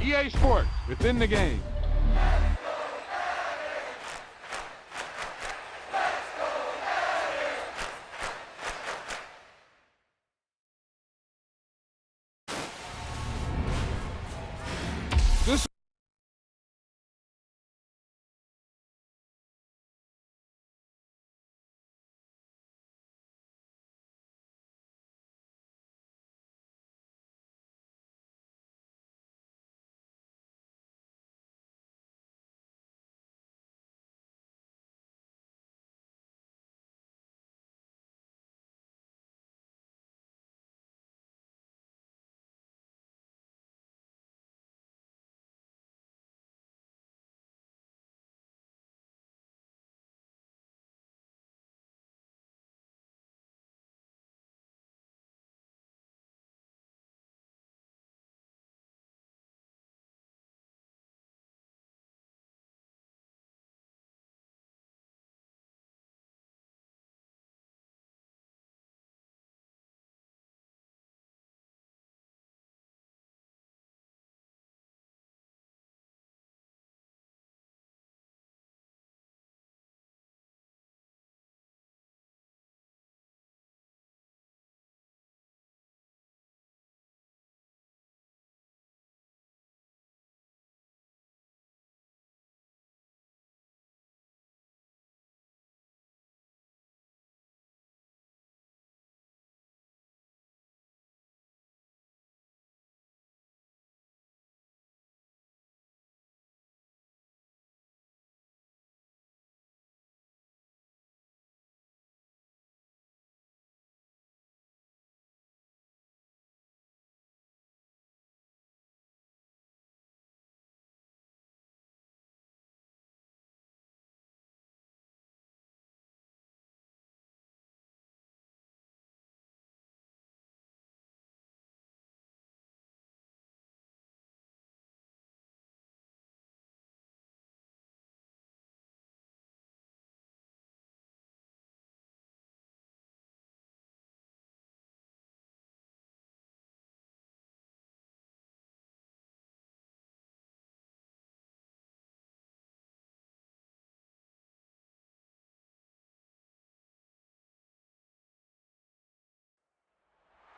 EA Sports, within the game. This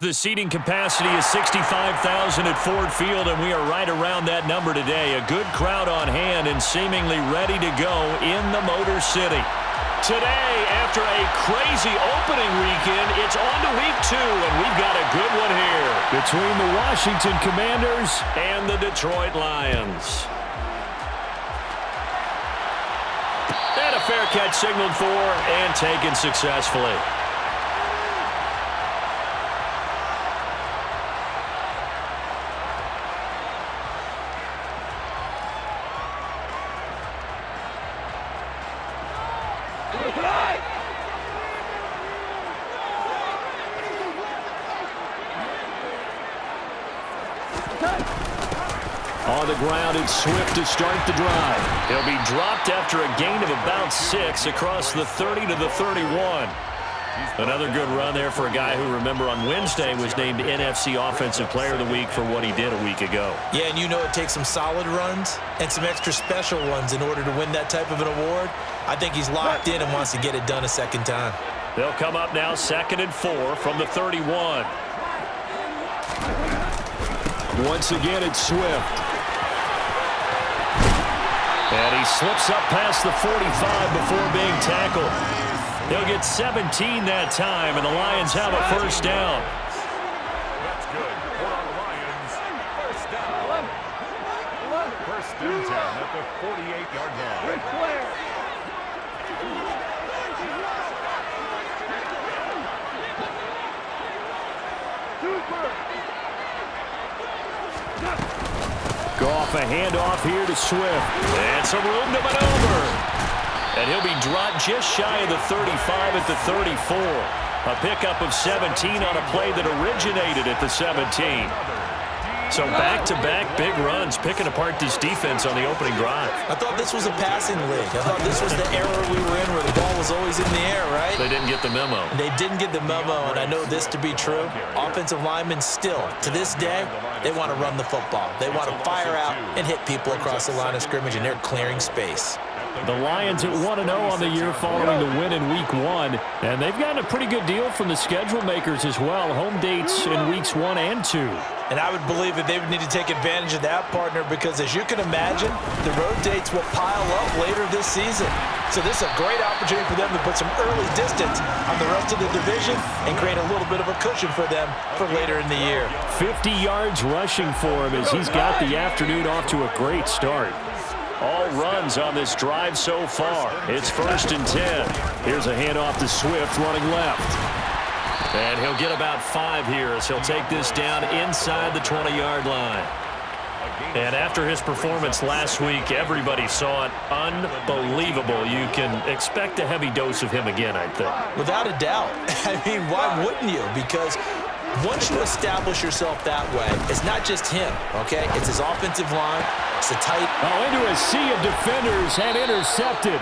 The seating capacity is 65,000 at Ford Field, and we are right around that number today. A good crowd on hand and seemingly ready to go in the Motor City. Today, after a crazy opening weekend, it's on to week 2, and we've got a good one here between the Washington Commanders and the Detroit Lions. And a fair catch signaled for and taken successfully. On the ground, it's Swift to start the drive. He'll be dropped after a gain of about 6 across the 30 to the 31. Another good run there for a guy who, remember, on Wednesday was named NFC Offensive Player of the Week for what he did a week ago. Yeah, and you know it takes some solid runs and some extra special ones in order to win that type of an award. I think he's locked in and wants to get it done a second time. They'll come up now 2nd and 4 from the 31. Once again, it's Swift. And he slips up past the 45 before being tackled. He'll get 17 that time, and the Lions have a first down. That's good. For the Lions, first down. First and 10 at the 48-yard line. Goff, a handoff here to Swift. And some room to maneuver. And he'll be dropped just shy of the 35 at the 34. A pickup of 17 on a play that originated at the 17. So back-to-back big runs, picking apart this defense on the opening drive. I thought this was a passing league. I thought this was the era we were in where the ball was always in the air, right? They didn't get the memo. They didn't get the memo, and I know this to be true. Offensive linemen still, to this day, they want to run the football. They want to fire out and hit people across the line of scrimmage, and they're clearing space. The Lions at 1-0 on the year following the win in Week 1. And they've gotten a pretty good deal from the schedule makers as well. Home dates in Weeks 1 and 2. And I would believe that they would need to take advantage of that, partner, because as you can imagine, the road dates will pile up later this season. So this is a great opportunity for them to put some early distance on the rest of the division and create a little bit of a cushion for them for later in the year. 50 yards rushing for him as he's got the afternoon off to a great start. All runs on this drive so far. It's 1st and 10. Here's a handoff to Swift running left. And he'll get about 5 here as he'll take this down inside the 20-yard line. And after his performance last week, everybody saw it unbelievable. You can expect a heavy dose of him again, I think. Without a doubt. I mean, why wouldn't you? Because once you establish yourself that way, it's not just him, okay? It's his offensive line. It's a tight... into a sea of defenders and intercepted.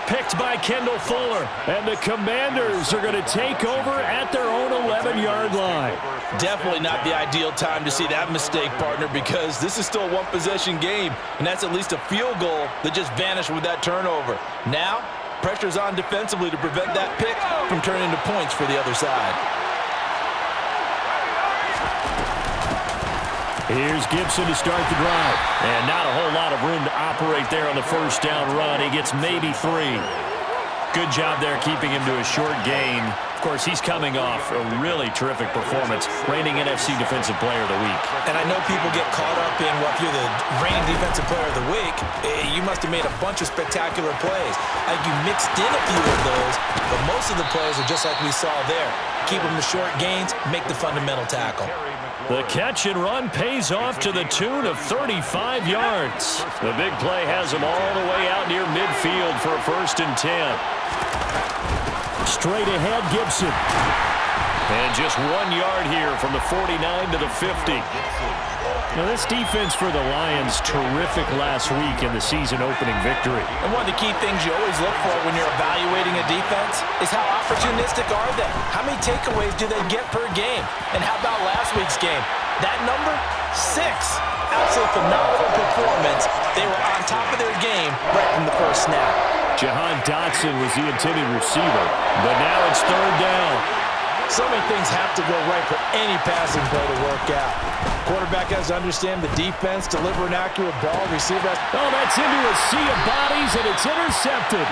Picked by Kendall Fuller. And the Commanders are going to take over at their own 11-yard line. Definitely not the ideal time to see that mistake, partner, because this is still a one-possession game, and that's at least a field goal that just vanished with that turnover. Now, pressure's on defensively to prevent that pick from turning into points for the other side. Here's Gibson to start the drive. And not a whole lot of room to operate there on the first down run. He gets maybe 3. Good job there keeping him to a short gain. Of course, he's coming off a really terrific performance, reigning NFC Defensive Player of the Week. And I know people get caught up in, well, if you're the reigning Defensive Player of the Week, you must have made a bunch of spectacular plays. Like you mixed in a few of those, but most of the plays are just like we saw there. Keep them to short gains, make the fundamental tackle. The catch and run pays off to the tune of 35 yards. The big play has him all the way out near midfield for a 1st and 10. Straight ahead, Gibson. And just 1 yard here from the 49 to the 50. Now, this defense for the Lions, terrific last week in the season-opening victory. And one of the key things you always look for when you're evaluating a defense is how opportunistic are they? How many takeaways do they get per game? And how about last week's game? That number, 6. Absolutely phenomenal performance. They were on top of their game right from the first snap. Jahan Dotson was the intended receiver, but now it's 3rd down. So many things have to go right for any passing play to work out. Quarterback has to understand the defense, deliver an accurate ball, receiver has... Oh, that's into a sea of bodies, and it's intercepted.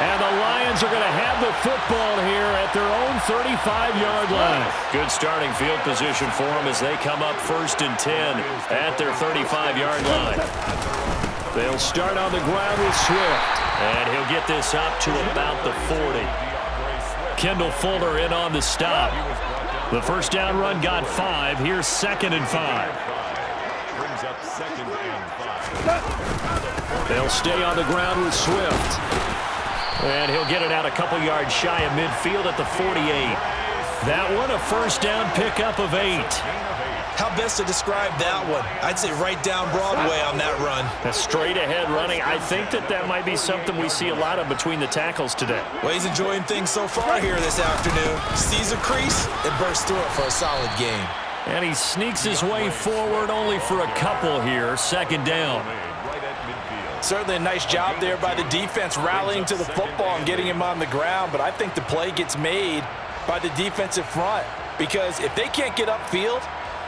And the Lions are going to have the football here at their own 35-yard line. Good starting field position for them as they come up 1st and 10 at their 35-yard line. They'll start on the ground with Swift. And he'll get this up to about the 40. Kendall Fuller in on the stop. The first down run got 5. Here's 2nd and 5. Brings up 2nd and 5. They'll stay on the ground with Swift. And he'll get it out a couple yards shy of midfield at the 48. That one a first down pickup of 8. How best to describe that one? I'd say right down Broadway on that run. A straight ahead running. I think that might be something we see a lot of between the tackles today. Well, he's enjoying things so far here this afternoon. Sees a crease and bursts through it for a solid gain. And he sneaks his way forward only for a couple here. 2nd down. Certainly a nice job there by the defense rallying to the football and getting him on the ground, but I think the play gets made by the defensive front because if they can't get upfield,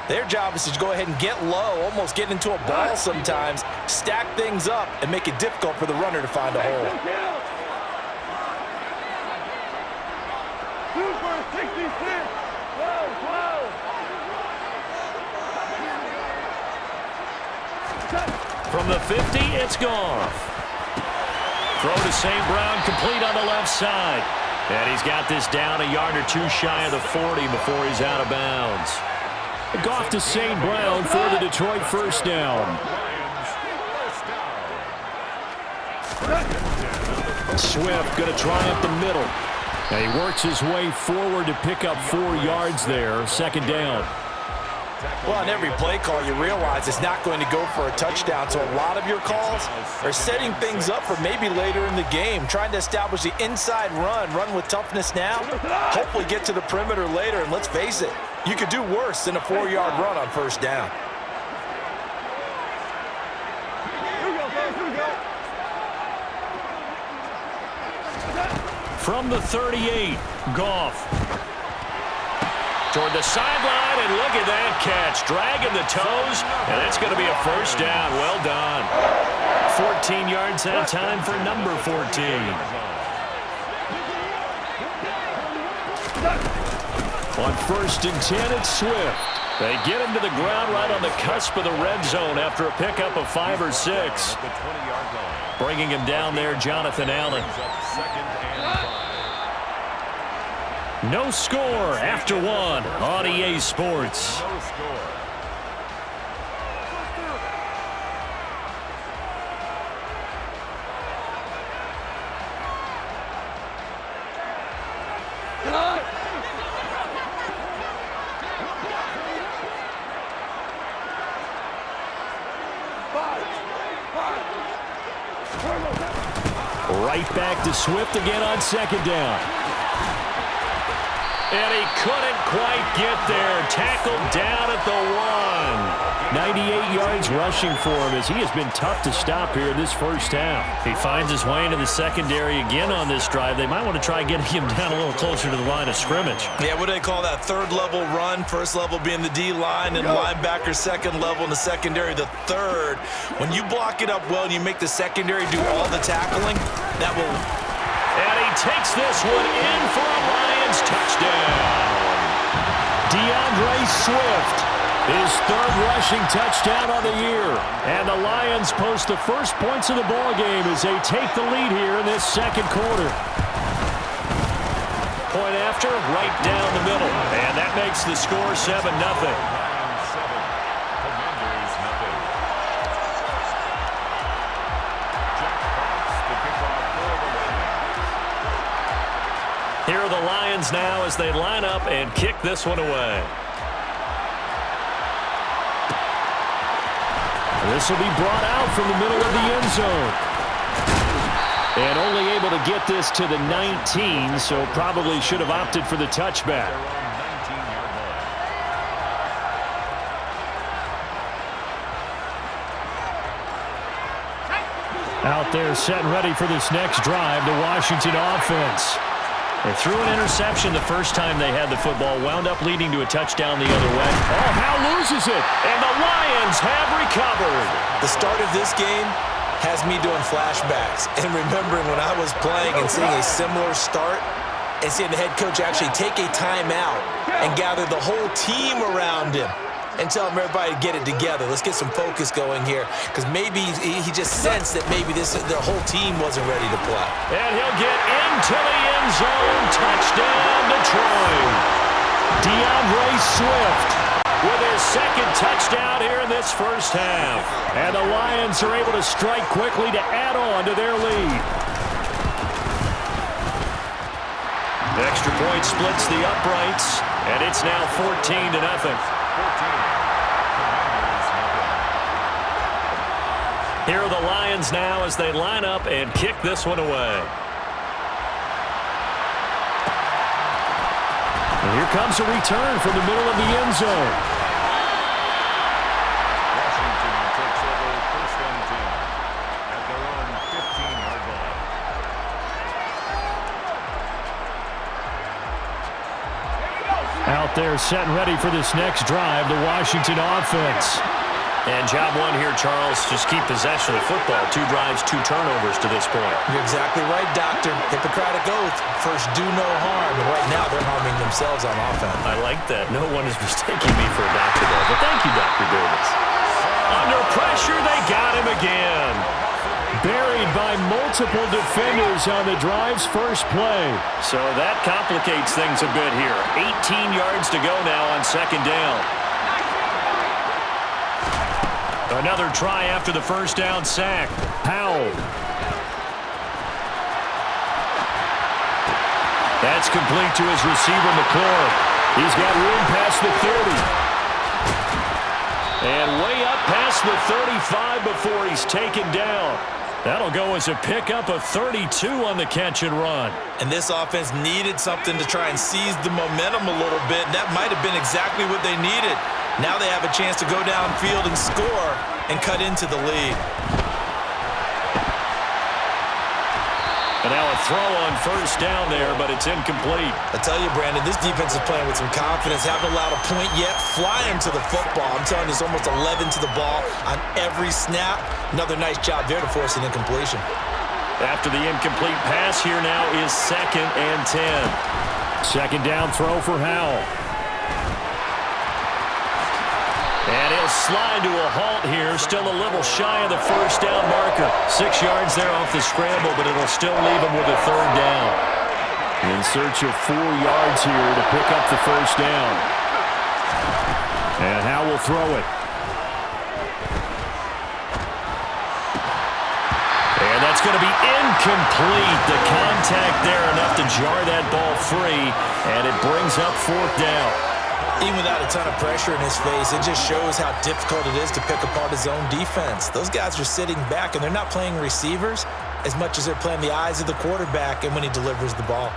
their job is to go ahead and get low, almost get into a ball sometimes, stack things up, and make it difficult for the runner to find a hole. From the 50, it's Goff. Throw to St. Brown, complete on the left side. And he's got this down a yard or 2 shy of the 40 before he's out of bounds. Goff to St. Brown for the Detroit first down. Swift going to try up the middle. And he works his way forward to pick up 4 yards there. 2nd down. Well, on every play call, you realize it's not going to go for a touchdown, so a lot of your calls are setting things up for maybe later in the game, trying to establish the inside run with toughness now, hopefully get to the perimeter later, and let's face it, you could do worse than a 4-yard run on first down. From the 38, Goff. Toward the sideline, and look at that catch. Dragging the toes, and that's going to be a first down. Well done. 14 yards that time for number 14. On 1st and 10, it's Swift. They get him to the ground right on the cusp of the red zone after a pickup of 5 or 6. Bringing him down there, Jonathan Allen. No score after 1 on EA Sports. No score. Right back to Swift again on 2nd down. And he couldn't quite get there. Tackled down at the 1. 98 yards rushing for him as he has been tough to stop here this first half. He finds his way into the secondary again on this drive. They might want to try getting him down a little closer to the line of scrimmage. Yeah, what do they call that? 3rd level run, 1st level being the D-line, and linebacker 2nd level in the secondary, the 3rd. When you block it up well and you make the secondary do all the tackling, that will... And he takes this one in for a Lions touchdown. DeAndre Swift, his 3rd rushing touchdown on the year. And the Lions post the first points of the ball game as they take the lead here in this 2nd quarter. Point after, right down the middle. And that makes the score 7-0. Here are the Lions now as they line up and kick this one away. This will be brought out from the middle of the end zone. And only able to get this to the 19, so probably should have opted for the touchback. Out there set and ready for this next drive, the Washington offense. They threw an interception the first time they had the football, wound up leading to a touchdown the other way. Oh, Howe loses it, and the Lions have recovered. The start of this game has me doing flashbacks and remembering when I was playing and seeing a similar start and seeing the head coach actually take a timeout and gather the whole team around him and tell him everybody to get it together. Let's get some focus going here, because maybe he just sensed that maybe the whole team wasn't ready to play. And he'll get into the end zone. Touchdown, Detroit. DeAndre Swift with his 2nd touchdown here in this first half. And the Lions are able to strike quickly to add on to their lead. The extra point splits the uprights, and it's now 14-0. Here are the Lions now as they line up and kick this one away. And here comes a return from the middle of the end zone. Washington takes over 1st and 10 at their own 15-yard line. Out there set and ready for this next drive, the Washington offense. And job 1 here, Charles, just keep possession of the football. 2 drives, 2 turnovers to this point. You're exactly right, Doctor. Hippocratic oath, first do no harm. And right now they're harming themselves on offense. I like that. No one is mistaking me for a doctor, though. But thank you, Dr. Davis. Under pressure, they got him again. Buried by multiple defenders on the drive's first play. So that complicates things a bit here. 18 yards to go now on 2nd down. Another try after the first down sack. Powell. That's complete to his receiver, McClure. He's got room past the 30. And way up past the 35 before he's taken down. That'll go as a pickup of 32 on the catch and run. And this offense needed something to try and seize the momentum a little bit. And that might have been exactly what they needed. Now they have a chance to go downfield and score and cut into the lead. And now a throw on first down there, but it's incomplete. I tell you, Brandon, this defense is playing with some confidence. Haven't allowed a point yet. Flying to the football. I'm telling you, it's almost 11 to the ball on every snap. Another nice job there to force an incompletion. After the incomplete pass, here now is 2nd and 10. Second down throw for Howell. And he'll slide to a halt here, still a little shy of the first down marker. 6 yards there off the scramble, but it'll still leave him with a third down. In search of 4 yards here to pick up the first down. And Howell will throw it. And that's going to be incomplete. The contact there enough to jar that ball free, and it brings up 4th down. Even without a ton of pressure in his face, it just shows how difficult it is to pick apart his own defense. Those guys are sitting back, and they're not playing receivers as much as they're playing the eyes of the quarterback and when he delivers the ball.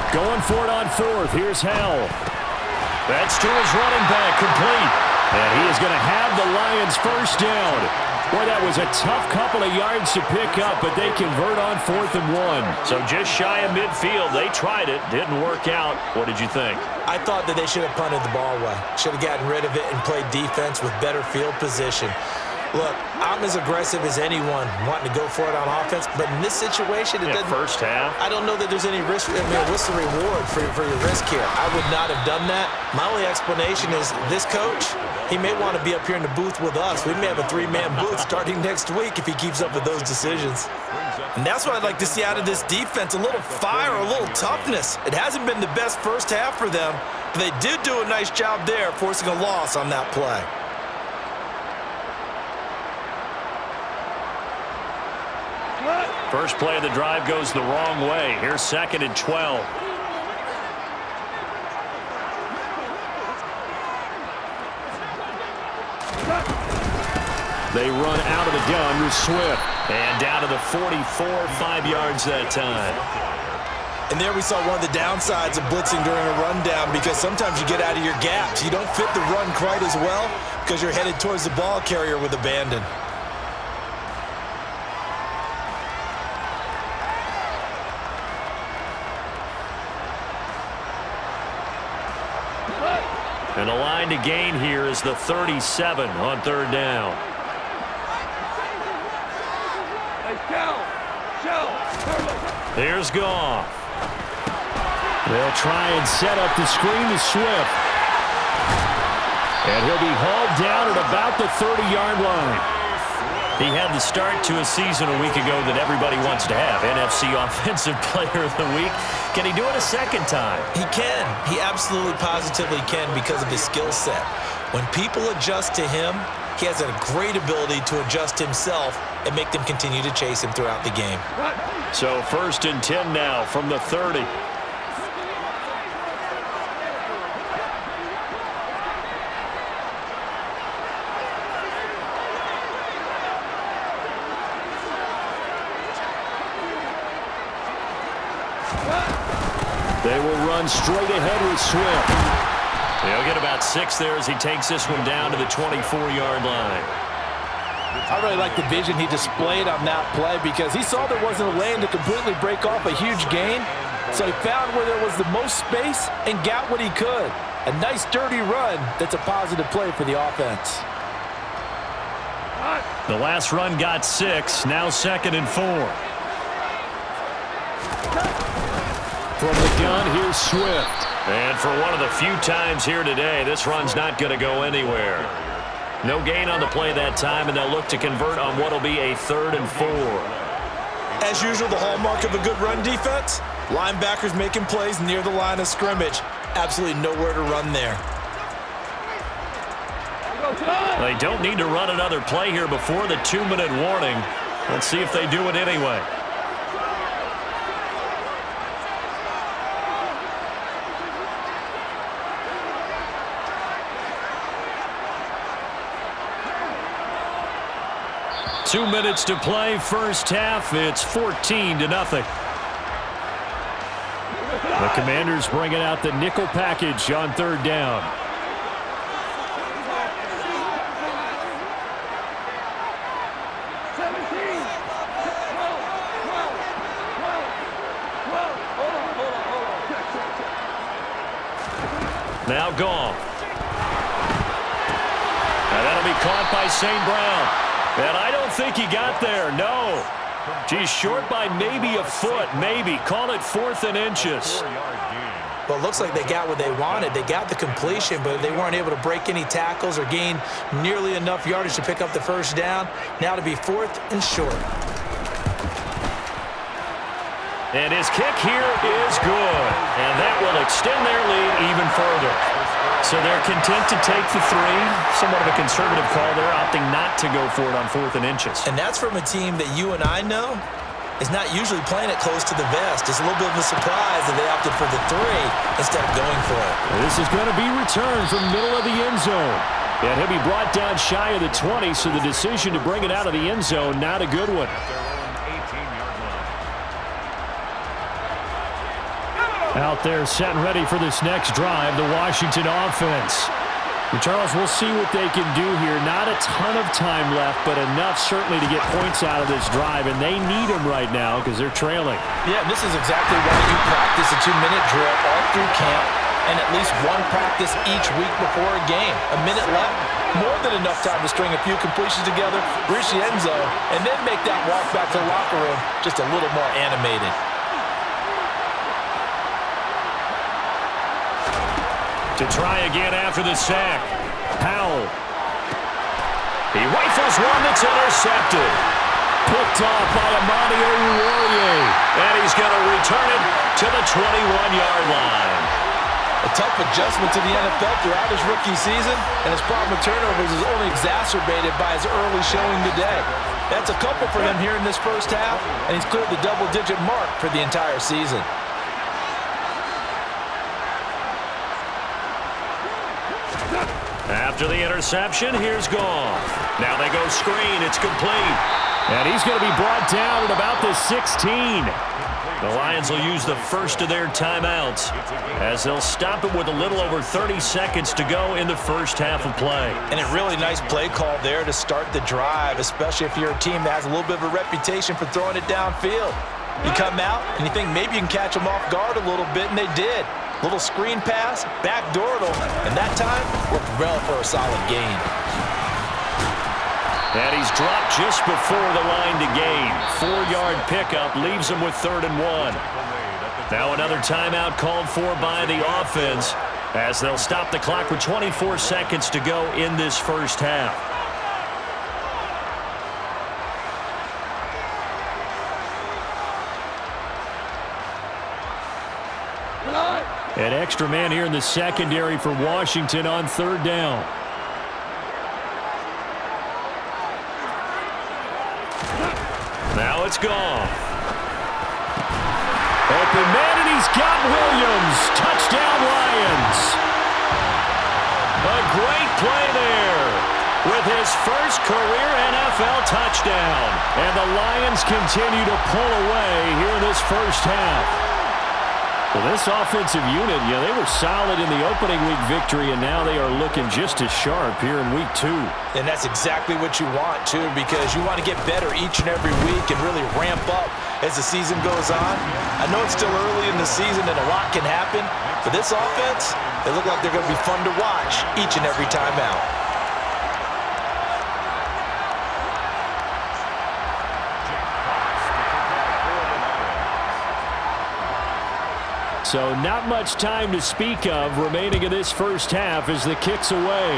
Going for it on 4th. Here's Howell. That's to his running back, complete. And he is going to have the Lions first down. Boy, that was a tough couple of yards to pick up, but they convert on 4th and 1. So just shy of midfield. They tried it. Didn't work out. What did you think? I thought that they should have punted the ball away. Should have gotten rid of it and played defense with better field position. Look, I'm as aggressive as anyone wanting to go for it on offense, but in this situation, it doesn't. First half. I don't know that there's any risk, what's the reward for your risk here? I would not have done that. My only explanation is this coach, he may want to be up here in the booth with us. We may have a 3-man booth starting next week if he keeps up with those decisions. And that's what I'd like to see out of this defense, a little fire, a little toughness. It hasn't been the best first half for them, but they did do a nice job there forcing a loss on that play. First play of the drive goes the wrong way. Here's 2nd and 12. They run out of the gun with Swift. And down to the 44, 5 yards that time. And there we saw one of the downsides of blitzing during a rundown, because sometimes you get out of your gaps. You don't fit the run quite as well because you're headed towards the ball carrier with abandon. And the line to gain here is the 37 on third down. Here's Goff. They'll try and set up the screen to Swift. And he'll be hauled down at about the 30-yard line. He had the start to a season a week ago that everybody wants to have. NFC Offensive Player of the Week. Can he do it a second time? He can. He absolutely positively can because of his skill set. When people adjust to him, he has a great ability to adjust himself and make them continue to chase him throughout the game. So 1st and 10 now from the 30. They will run straight ahead with Swift. He'll get about 6 there as he takes this one down to the 24-yard line. I really like the vision he displayed on that play because he saw there wasn't a lane to completely break off a huge gain. So he found where there was the most space and got what he could. A nice, dirty run that's a positive play for the offense. The last run got 6. Now 2nd and 4. From the gun, here's Swift. And for one of the few times here today, this run's not going to go anywhere. No gain on the play that time, and they'll look to convert on what will be a 3rd and 4. As usual, the hallmark of a good run defense, linebackers making plays near the line of scrimmage. Absolutely nowhere to run there. They don't need to run another play here before the 2-minute warning. Let's see if they do it anyway. Two minutes to play, first half. It's 14-0. The Commanders bringing out the nickel package on third down. Now Goff. Now that'll be caught by St. Brown. And I don't think he got there, no. He's short by maybe a foot, maybe. Call it 4th and inches. Well, it looks like they got what they wanted. They got the completion, but they weren't able to break any tackles or gain nearly enough yardage to pick up the first down. Now to be 4th and short. And his kick here is good. And that will extend their lead even further. So they're content to take the 3. Somewhat of a conservative call there, opting not to go for it on 4th and inches. And that's from a team that you and I know is not usually playing it close to the vest. It's a little bit of a surprise that they opted for the 3 instead of going for it. This is going to be returned from middle of the end zone. And he'll be brought down shy of the 20, so the decision to bring it out of the end zone, not a good one. Out there set and ready for this next drive, the Washington offense. And Charles, we'll see what they can do here. Not a ton of time left, but enough certainly to get points out of this drive, and they need them right now because they're trailing. Yeah, this is exactly why you practice a 2-minute drill all through camp and at least one practice each week before a game. A minute left, more than enough time to string a few completions together, reach the end zone, and then make that walk back to the locker room just a little more animated. To try again after the sack. Powell. He rifles one that's intercepted. Picked off by Amani Oruwariye. And he's going to return it to the 21-yard line. A tough adjustment to the NFL throughout his rookie season, and his problem with turnovers is only exacerbated by his early showing today. That's a couple for him here in this first half, and he's cleared the double-digit mark for the entire season. After the interception, here's Goff. Now they go screen. It's complete. And he's going to be brought down at about the 16. The Lions will use the first of their timeouts as they'll stop it with a little over 30 seconds to go in the first half of play. And a really nice play call there to start the drive, especially if you're a team that has a little bit of a reputation for throwing it downfield. You come out and you think maybe you can catch them off guard a little bit, and they did. Little screen pass, backdoored him, and that time worked well for a solid gain. And he's dropped just before the line to gain. 4-yard pickup leaves him with 3rd and 1. Now another timeout called for by the offense as they'll stop the clock with 24 seconds to go in this first half. An extra man here in the secondary for Washington on 3rd down. Now it's gone. Open man, and he's got Williams. Touchdown, Lions. A great play there with his first career NFL touchdown. And the Lions continue to pull away here in this first half. Well, this offensive unit, they were solid in the opening week victory, and now they are looking just as sharp here in week 2. And that's exactly what you want, too, because you want to get better each and every week and really ramp up as the season goes on. I know it's still early in the season and a lot can happen, but this offense, they look like they're going to be fun to watch each and every time out. So not much time to speak of remaining in this first half as the kick's away.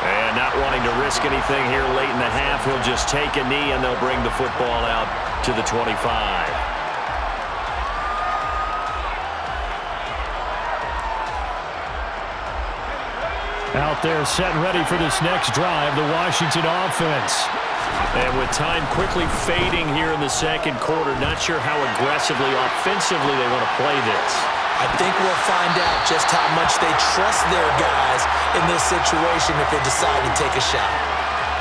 And not wanting to risk anything here late in the half, he'll just take a knee and they'll bring the football out to the 25. Out there set and ready for this next drive, the Washington offense. And with time quickly fading here in the second quarter, not sure how aggressively, offensively they want to play this. I think we'll find out just how much they trust their guys in this situation if they decide to take a shot.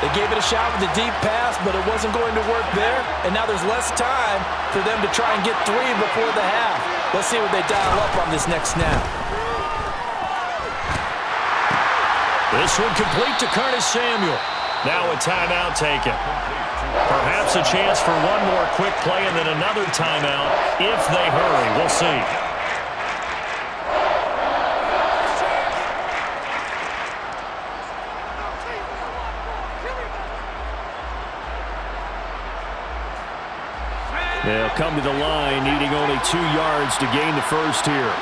They gave it a shot with a deep pass, but it wasn't going to work there, and now there's less time for them to try and get 3 before the half. Let's see what they dial up on this next snap. This one complete to Curtis Samuel. Now a timeout taken. Perhaps a chance for one more quick play and then another timeout if they hurry. We'll see. They'll come to the line, needing only 2 yards to gain the first here.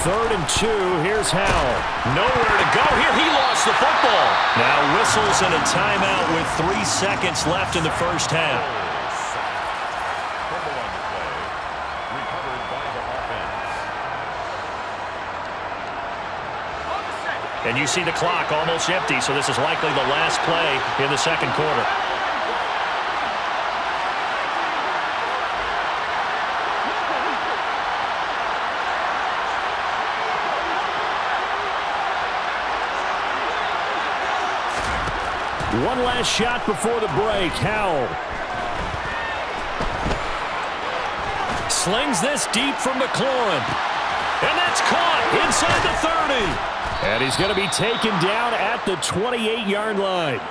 3rd and 2. Here's Howell. Nowhere to go here. He lost the football. Now whistles and a timeout with 3 seconds left in the first half. And you see the clock almost empty, so this is likely the last play in the second quarter. One last shot before the break. Howell slings this deep from McLaurin. And that's caught inside the 30. And he's going to be taken down at the 28-yard line.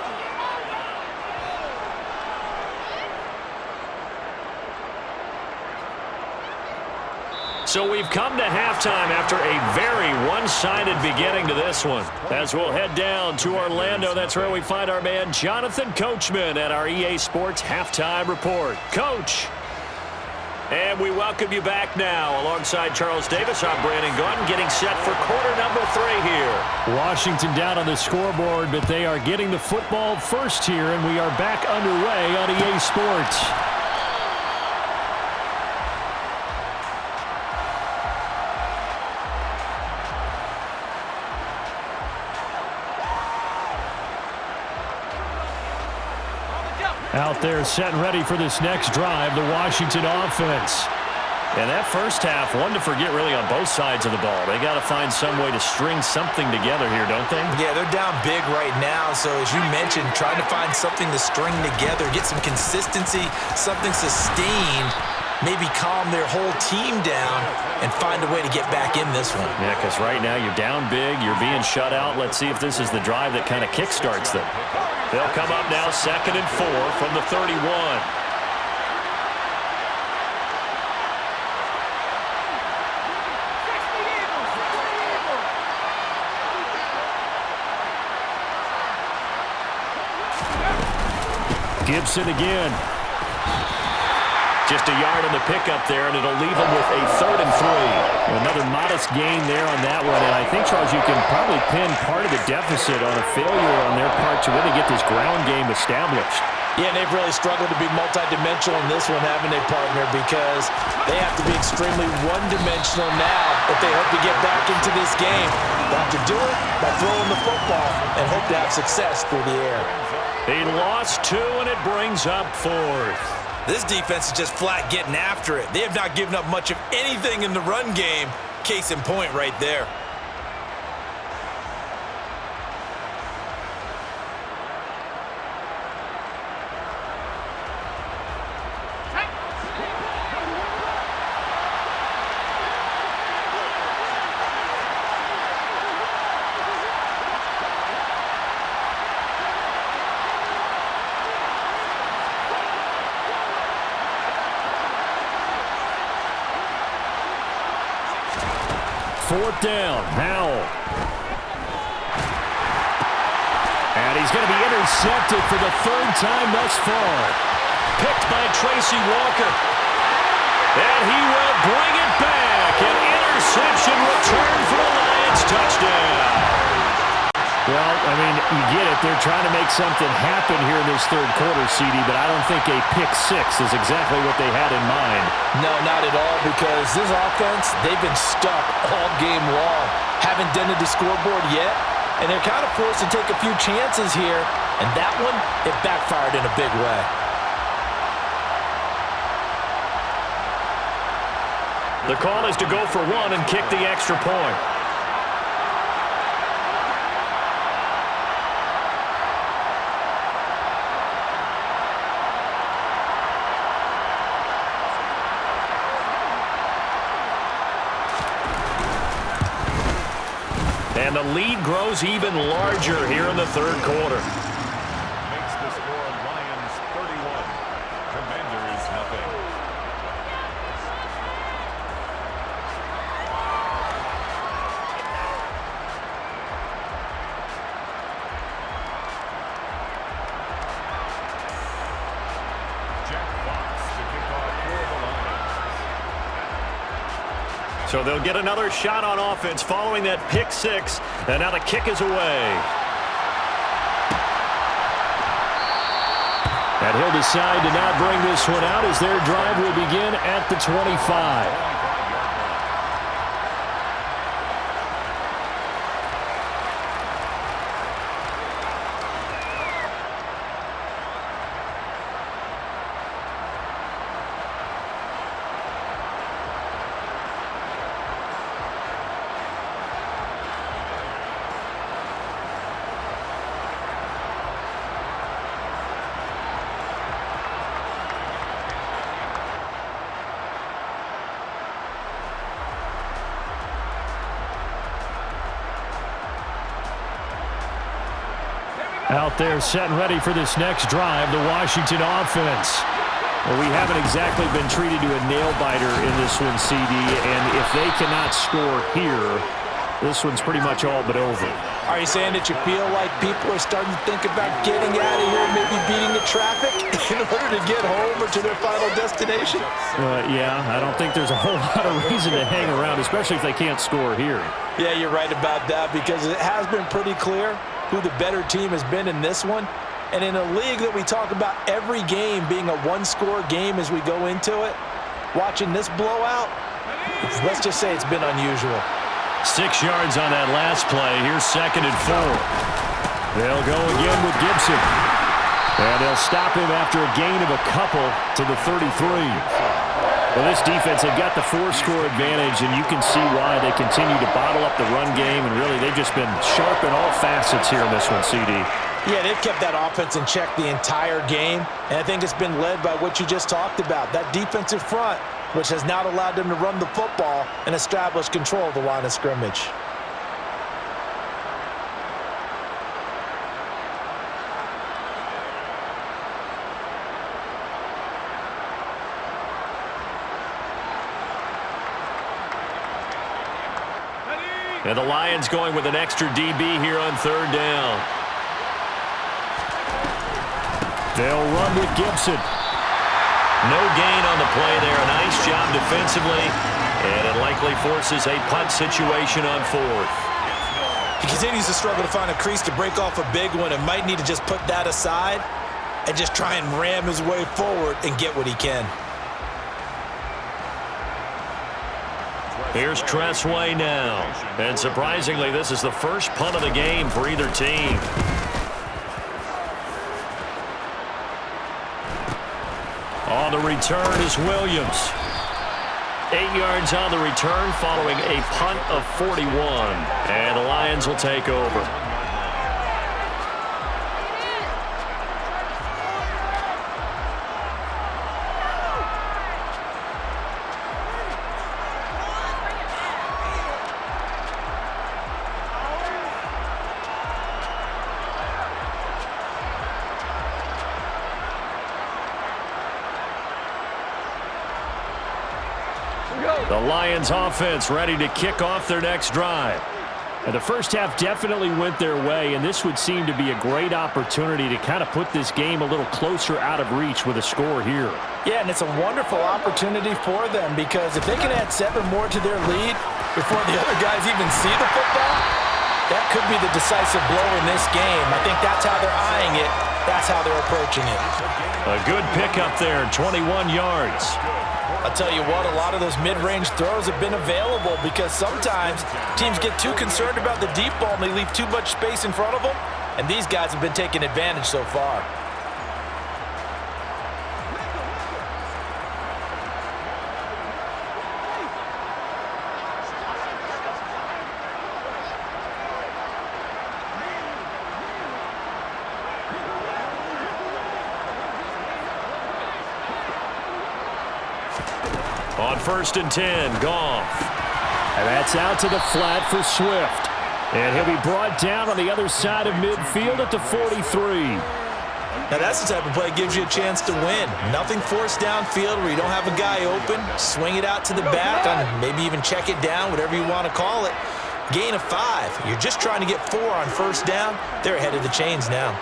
So we've come to halftime after a very one-sided beginning to this one. As we'll head down to Orlando, that's where we find our man Jonathan Coachman at our EA Sports Halftime Report. Coach. And we welcome you back now. Alongside Charles Davis, I'm Brandon Gaudin, getting set for quarter number 3 here. Washington down on the scoreboard, but they are getting the football first here, and we are back underway on EA Sports. Out there set and ready for this next drive, the Washington offense. And that first half, one to forget really on both sides of the ball. They got to find some way to string something together here, don't they? Yeah, they're down big right now. So as you mentioned, trying to find something to string together, get some consistency, something sustained, maybe calm their whole team down and find a way to get back in this one. Yeah, because right now you're down big, you're being shut out. Let's see if this is the drive that kind of kickstarts them. They'll come up now 2nd and 4 from the 31. Gibson again. Just a yard on the pickup there, and it'll leave them with a 3rd and 3. Another modest gain there on that one, and I think, Charles, you can probably pin part of the deficit on a failure on their part to really get this ground game established. Yeah, and they've really struggled to be multidimensional in this one, haven't they, partner? Because they have to be extremely one-dimensional now if they hope to get back into this game. They have to do it by throwing the football and hope to have success through the air. They lost 2, and it brings up 4th. This defense is just flat getting after it. They have not given up much of anything in the run game. Case in point right there. Fourth down, Howell. And he's going to be intercepted for the 3rd time thus far. Picked by Tracy Walker. And he will bring it back. An interception return for the Lions touchdown. Well, I mean, you get it. They're trying to make something happen here in this 3rd quarter, CD, but I don't think a pick-6 is exactly what they had in mind. No, not at all, because this offense, they've been stuck all game long. Haven't dented the scoreboard yet, and they're kind of forced to take a few chances here, and that one, it backfired in a big way. The call is to go for 1 and kick the extra point. And the lead grows even larger here in the 3rd quarter. Makes the score Lions 31. Commanders nothing. Jack Fox to kick off for the Lions. So they'll get another shot on offense following that pick-6, and now the kick is away. And he'll decide to not bring this one out as their drive will begin at the 25. Out there set and ready for this next drive, the Washington offense. Well, we haven't exactly been treated to a nail-biter in this one, CD, and if they cannot score here, this one's pretty much all but over. Are you saying that you feel like people are starting to think about getting out of here, maybe beating the traffic in order to get home or to their final destination? Yeah, I don't think there's a whole lot of reason to hang around, especially if they can't score here. Yeah, you're right about that, because it has been pretty clear who the better team has been in this one. And in a league that we talk about every game being a one-score game as we go into it, watching this blowout, let's just say it's been unusual. 6 yards on that last play. Here's 2nd and 4. They'll go again with Gibson. And they'll stop him after a gain of a couple to the 33. Well, this defense, they've got the 4-score advantage, and you can see why they continue to bottle up the run game, and really they've just been sharp in all facets here in this one, CD. Yeah, they've kept that offense in check the entire game, and I think it's been led by what you just talked about, that defensive front, which has not allowed them to run the football and establish control of the line of scrimmage. And the Lions going with an extra DB here on 3rd down. They'll run with Gibson. No gain on the play there. A nice job defensively, and it likely forces a punt situation on fourth. He continues to struggle to find a crease to break off a big one and might need to just put that aside and just try and ram his way forward and get what he can. Here's Tressway now. And surprisingly, this is the first punt of the game for either team. On the return is Williams. 8 yards on the return following a punt of 41. And the Lions will take over. The Lions offense ready to kick off their next drive. And the first half definitely went their way, and this would seem to be a great opportunity to kind of put this game a little closer out of reach with a score here. Yeah, and it's a wonderful opportunity for them because if they can add 7 more to their lead before the other guys even see the football, that could be the decisive blow in this game. I think that's how they're eyeing it. That's how they're approaching it. A good pickup there, 21 yards. I'll tell you what, a lot of those mid-range throws have been available because sometimes teams get too concerned about the deep ball and they leave too much space in front of them, and these guys have been taking advantage so far. On 1st and 10, Goff. And that's out to the flat for Swift. And he'll be brought down on the other side of midfield at the 43. Now that's the type of play that gives you a chance to win. Nothing forced downfield where you don't have a guy open. Swing it out to the back, and maybe even check it down, whatever you want to call it. Gain of 5. You're just trying to get 4 on 1st down. They're ahead of the chains now.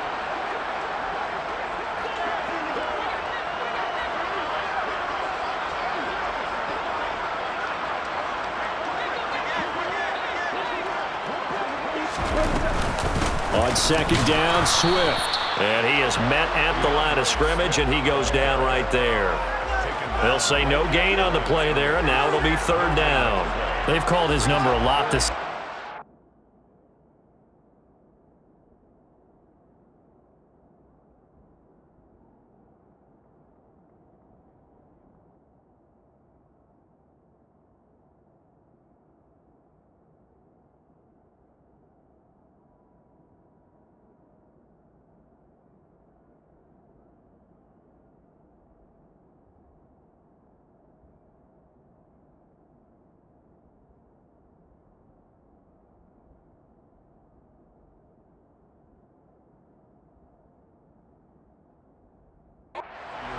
On 2nd down, Swift. And he is met at the line of scrimmage, and he goes down right there. They'll say no gain on the play there, and now it'll be 3rd down. They've called his number a lot this.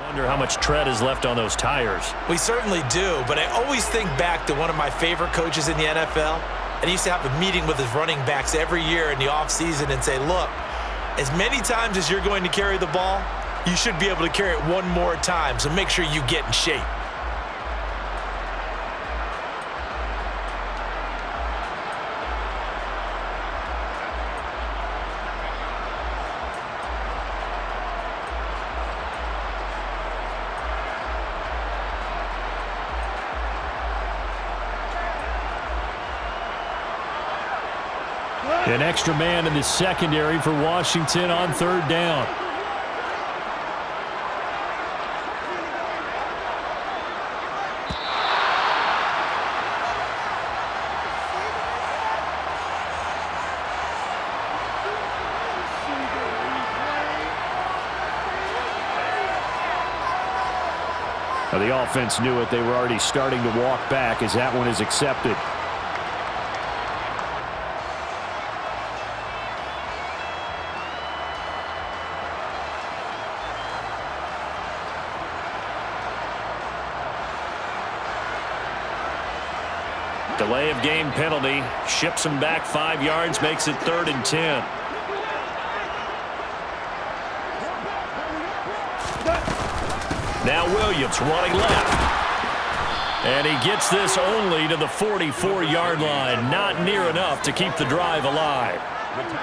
Wonder how much tread is left on those tires. We certainly do, but I always think back to one of my favorite coaches in the NFL. And he used to have a meeting with his running backs every year in the offseason and say, look, as many times as you're going to carry the ball, you should be able to carry it one more time, so make sure you get in shape. An extra man in the secondary for Washington on 3rd down. Now the offense knew it. They were already starting to walk back as that one is accepted. Delay of game penalty ships him back 5 yards, makes it 3rd and 10. Now Williams running left. And he gets this only to the 44-yard line. Not near enough to keep the drive alive.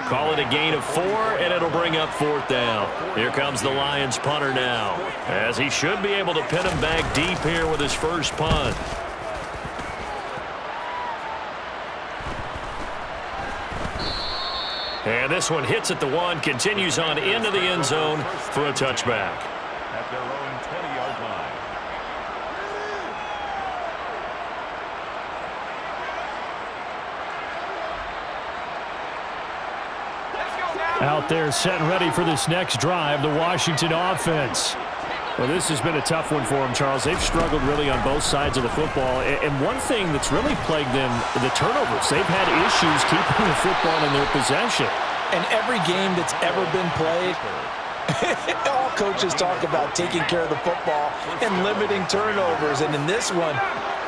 Call it a gain of 4, and it'll bring up 4th down. Here comes the Lions punter now, as he should be able to pin him back deep here with his first punt. And this one hits at the 1, continues on into the end zone for a touchback. At their own 20-yard line. Out there set and ready for this next drive, the Washington offense. Well, this has been a tough one for them, Charles. They've struggled really on both sides of the football. And one thing that's really plagued them, the turnovers. They've had issues keeping the football in their possession. And every game that's ever been played, all coaches talk about taking care of the football and limiting turnovers. And in this one,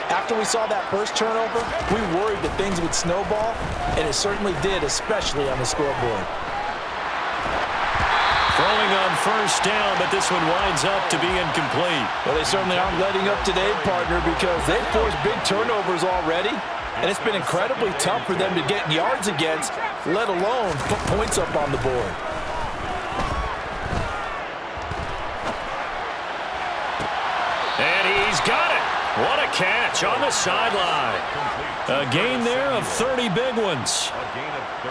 after we saw that first turnover, we worried that things would snowball, and it certainly did, especially on the scoreboard. Throwing on first down, but this one winds up to be incomplete. Well, they certainly aren't letting up today, partner, because they've forced big turnovers already, and it's been incredibly tough for them to get yards against, let alone put points up on the board. And he's got it. What a catch on the sideline. A gain there of 30 big ones.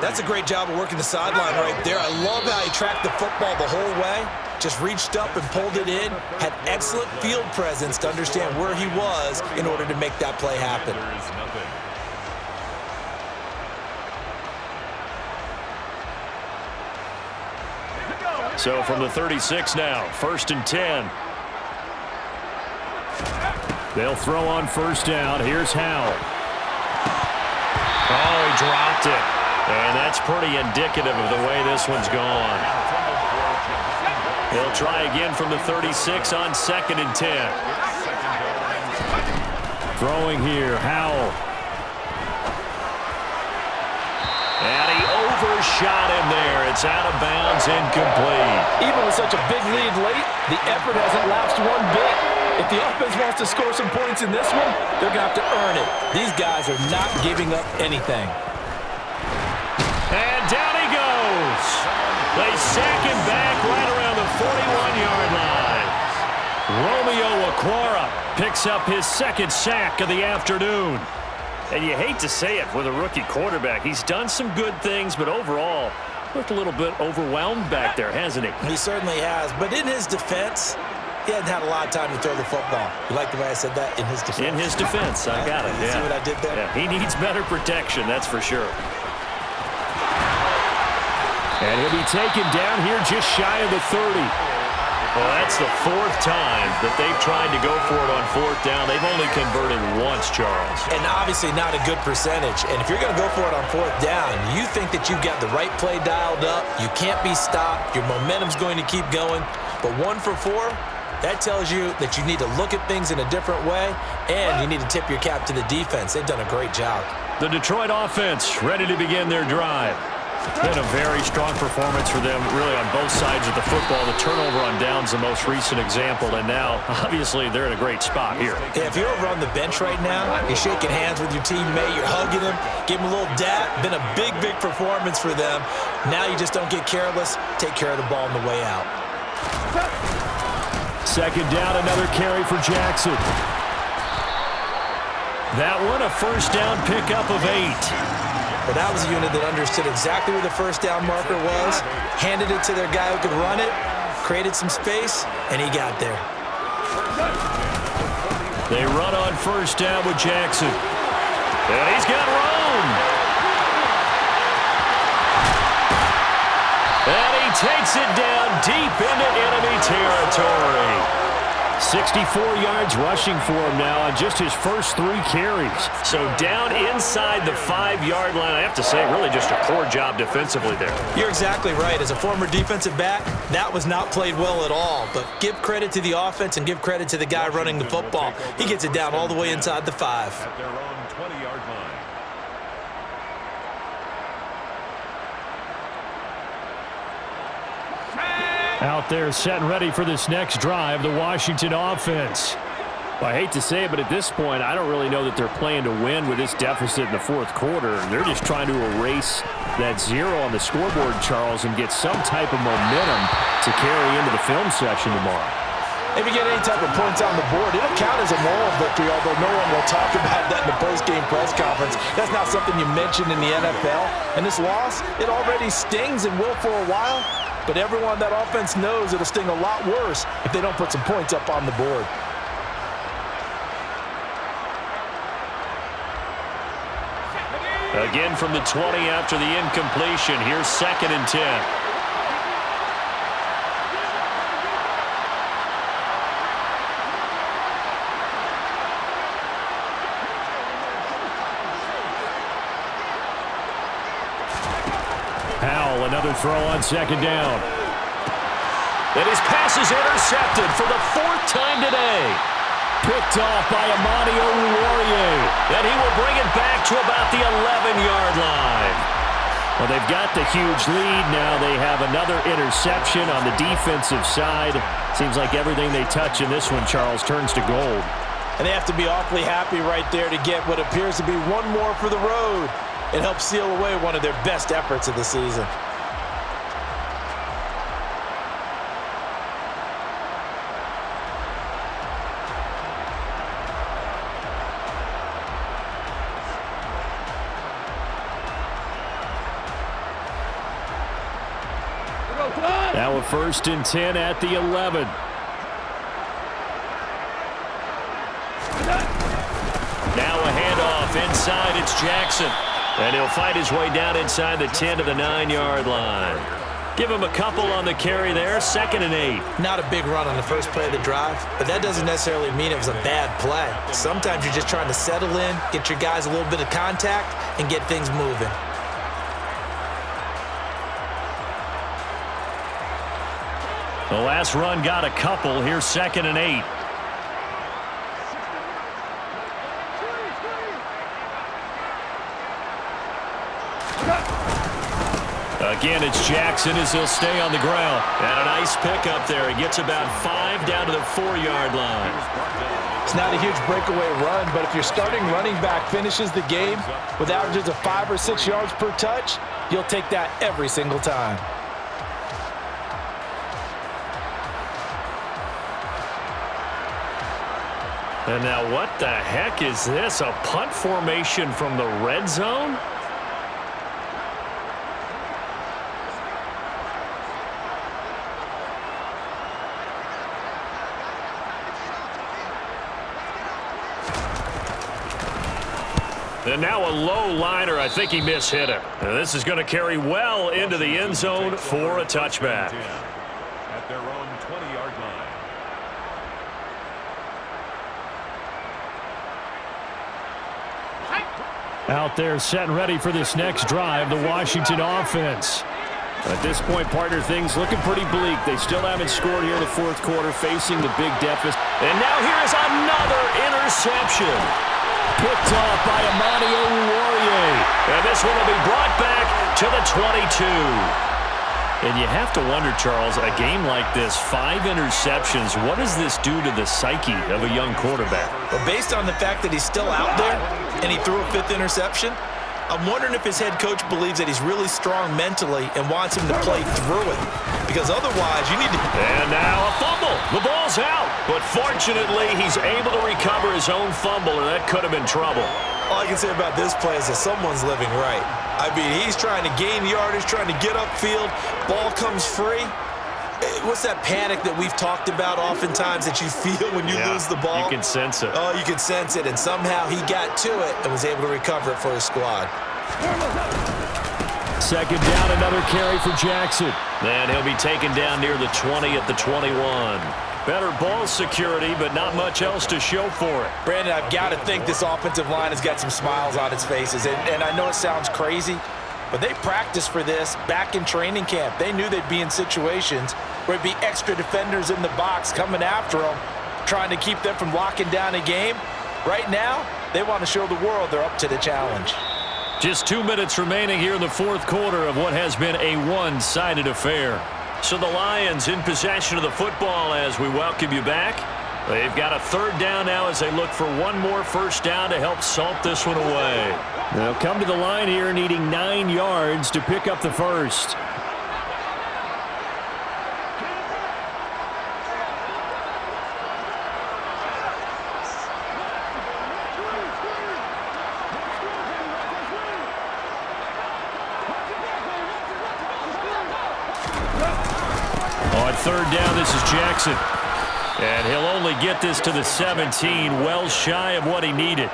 That's a great job of working the sideline right there. I love how he tracked the football the whole way. Just reached up and pulled it in. Had excellent field presence to understand where he was in order to make that play happen. So from the 36 now, 1st and 10. They'll throw on first down. Here's Howell. Oh, he dropped it. And that's pretty indicative of the way this one's gone. They'll try again from the 36 on 2nd and 10. Throwing here, Howell. And he overshot him there. It's out of bounds, incomplete. Even with such a big lead late, the effort hasn't lapsed one bit. If the offense wants to score some points in this one, they're going to have to earn it. These guys are not giving up anything. And down he goes. They sack him back right around the 41-yard line. Romeo Okwara picks up his 2nd sack of the afternoon. And you hate to say it with a rookie quarterback. He's done some good things, but overall, looked a little bit overwhelmed back there, hasn't he? He certainly has. But in his defense, he hadn't had a lot of time to throw the football. You like the way I said that? In his defense. In his defense. I got it. You see what I did there? Yeah. He needs better protection, that's for sure. And he'll be taken down here just shy of the 30. Well, that's the 4th time that they've tried to go for it on 4th down. They've only converted once, Charles. And obviously not a good percentage. And if you're going to go for it on 4th down, you think that you've got the right play dialed up. You can't be stopped. Your momentum's going to keep going. But 1 for 4, that tells you that you need to look at things in a different way, and you need to tip your cap to the defense. They've done a great job. The Detroit offense ready to begin their drive. Been a very strong performance for them, really, on both sides of the football. The turnover on downs, the most recent example, and now, obviously, they're in a great spot here. Yeah, if you're over on the bench right now, you're shaking hands with your teammate, you're hugging him, give him a little dap. Been a big, big performance for them. Now you just don't get careless. Take care of the ball on the way out. 2nd down, another carry for Jackson. That one, a first down pickup of 8. But that was a unit that understood exactly where the first down marker was, handed it to their guy who could run it, created some space, and he got there. They run on first down with Jackson. And he's got room. And he takes it down deep into enemy territory. 64 yards rushing for him now on just his first 3 carries. So down inside the 5-yard line. I have to say, really just a poor job defensively there. You're exactly right. As a former defensive back, that was not played well at all. But give credit to the offense and give credit to the guy running the football. He gets it down all the way inside the 5. At their own 20-yard line. Out there set and ready for this next drive, the Washington offense. Well, I hate to say it, but at this point, I don't really know that they're playing to win with this deficit in the fourth quarter. They're just trying to erase that 0 on the scoreboard, Charles, and get some type of momentum to carry into the film session tomorrow. If you get any type of points on the board, it'll count as a moral victory, although no one will talk about that in the post-game press conference. That's not something you mention in the NFL. And this loss, it already stings and will for a while, but everyone on that offense knows it'll sting a lot worse if they don't put some points up on the board. Again from the 20 after the incompletion. Here's 2nd and 10. Howell, another throw on 2nd down. And his pass is intercepted for the 4th time today. Picked off by Amani Oruwariye. And he will bring it back to about the 11-yard line. Well, they've got the huge lead. Now they have another interception on the defensive side. Seems like everything they touch in this one, Charles, turns to gold. And they have to be awfully happy right there to get what appears to be one more for the road. It helps seal away one of their best efforts of the season. Now a 1st and 10 at the 11. Now a handoff inside. It's Jackson. And he'll fight his way down inside the 10 to the 9-yard line. Give him a couple on the carry there. 2nd and 8. Not a big run on the first play of the drive, but that doesn't necessarily mean it was a bad play. Sometimes you're just trying to settle in, get your guys a little bit of contact, and get things moving. The last run got a couple. Here's 2nd and 8. Again, it's Jackson as he'll stay on the ground. And a nice pickup there. He gets about 5 down to the 4-yard line. It's not a huge breakaway run, but if your starting running back finishes the game with averages of 5 or 6 yards per touch, you'll take that every single time. And now what the heck is this? A punt formation from the red zone? And now a low liner. I think he mishit it. And this is going to carry well into the end zone for a touchback. At their own 20-yard line. Out there set and ready for this next drive, the Washington offense. At this point, partner, things looking pretty bleak. They still haven't scored here in the fourth quarter, facing the big deficit. And now here is another interception. Picked off by Amani Oruwariye. And this one will be brought back to the 22. And you have to wonder, Charles, a game like this, 5 interceptions, what does this do to the psyche of a young quarterback? But based on the fact that he's still out there and he threw a 5th interception, I'm wondering if his head coach believes that he's really strong mentally and wants him to play through it. Because otherwise, you need to... And now a fumble. The ball's out. But fortunately, he's able to recover his own fumble, or that could have been trouble. All I can say about this play is that someone's living right. I mean, he's trying to gain yardage, trying to get upfield. Ball comes free. What's that panic that we've talked about oftentimes that you feel when you lose the ball? You can sense it. Oh, you can sense it. And somehow he got to it and was able to recover it for his squad. 2nd down, another carry for Jackson. And he'll be taken down near the 20 at the 21. Better ball security, but not much else to show for it. Brandon, I've got to think this offensive line has got some smiles on its faces. And I know it sounds crazy, but they practiced for this back in training camp. They knew they'd be in situations where it'd be extra defenders in the box coming after them, trying to keep them from locking down a game. Right now, they want to show the world they're up to the challenge. Just 2 minutes remaining here in the fourth quarter of what has been a one-sided affair. So the Lions in possession of the football as we welcome you back. They've got a third down now as they look for one more first down to help salt this one away. They'll come to the line here needing 9 yards to pick up the first. On third down, this is Jackson. And he'll only get this to the 17, well shy of what he needed.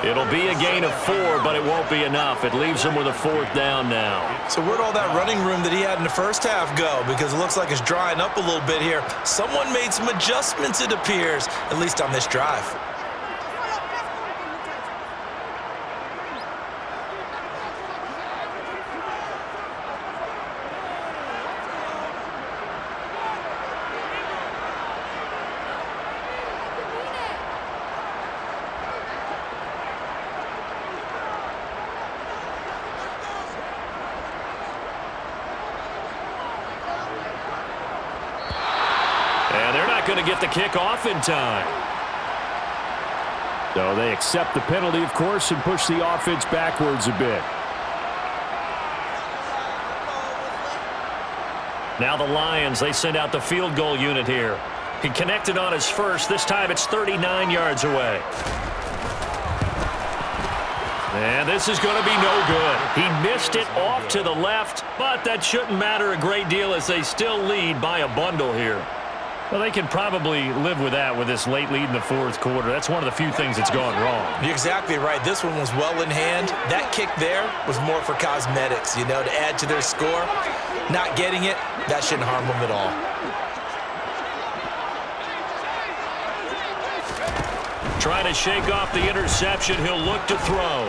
It'll be a gain of 4, but it won't be enough. It leaves him with a fourth down now. So where'd all that running room that he had in the first half go? Because it looks like it's drying up a little bit here. Someone made some adjustments, it appears, at least on this drive. Going to get the kick off in time. So they accept the penalty, of course, and push the offense backwards a bit. Now the Lions, they send out the field goal unit here. He connected on his first. This time it's 39 yards away. And this is going to be no good. He missed it off to the left, but that shouldn't matter a great deal as they still lead by a bundle here. Well, they can probably live with that with this late lead in the fourth quarter. That's one of the few things that's gone wrong. You're exactly right. This one was well in hand. That kick there was more for cosmetics, you know, to add to their score. Not getting it, that shouldn't harm them at all. Trying to shake off the interception. He'll look to throw.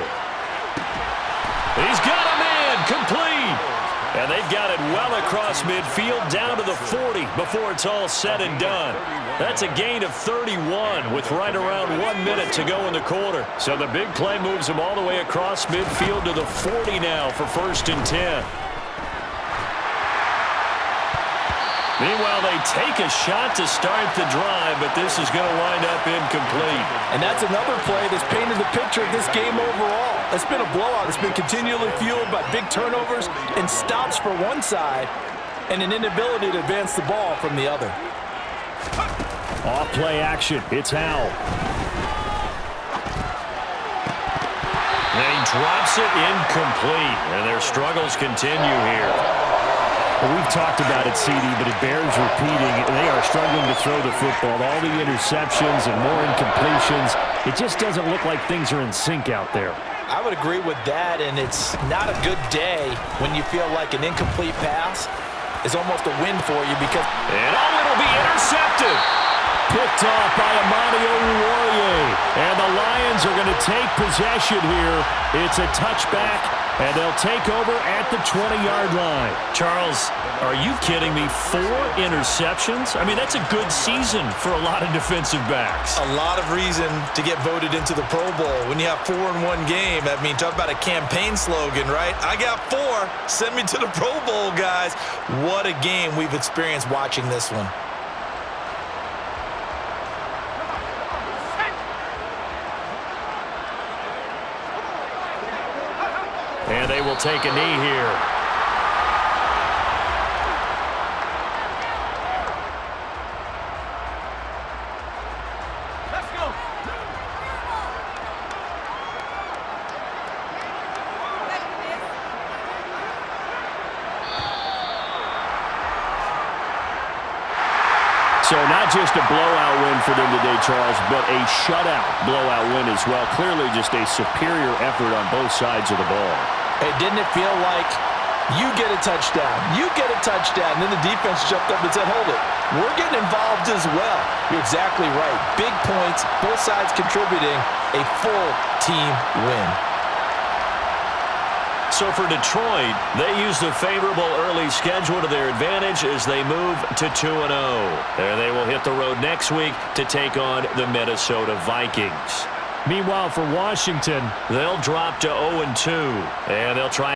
He's got him in. Complete. And they've got it well across midfield down to the 40 before it's all said and done. That's a gain of 31 with right around 1 minute to go in the quarter. So the big play moves them all the way across midfield to the 40 now for 1st and 10. Meanwhile, they take a shot to start the drive, but this is going to wind up incomplete. And that's another play that's painted the picture of this game overall. It's been a blowout. It's been continually fueled by big turnovers and stops for one side and an inability to advance the ball from the other. Off play action. It's Howell. And he drops it incomplete, and their struggles continue here. Well, we've talked about it, CD, but it bears repeating. They are struggling to throw the football. All the interceptions and more incompletions. It just doesn't look like things are in sync out there. I would agree with that, and it's not a good day when you feel like an incomplete pass is almost a win for you because... And it'll be intercepted. Picked off by Amani Oruwariye. And the Lions are going to take possession here. It's a touchback, and they'll take over at the 20-yard line. Charles, are you kidding me? 4 interceptions? I mean, that's a good season for a lot of defensive backs. A lot of reason to get voted into the Pro Bowl. When you have 4 in one game, I mean, talk about a campaign slogan, right? I got 4. Send me to the Pro Bowl, guys. What a game we've experienced watching this one. And they will take a knee here. Let's go. So not just a blowout win for them today, Charles, but a shutout blowout win as well. Clearly just a superior effort on both sides of the ball. Hey, didn't it feel like you get a touchdown, you get a touchdown, and then the defense jumped up and said, hold it, we're getting involved as well. You're exactly right. Big points, both sides contributing, a full team win. So for Detroit, they used a favorable early schedule to their advantage as they move to 2-0. There they will hit the road next week to take on the Minnesota Vikings. Meanwhile, for Washington, they'll drop to 0-2, and they'll try...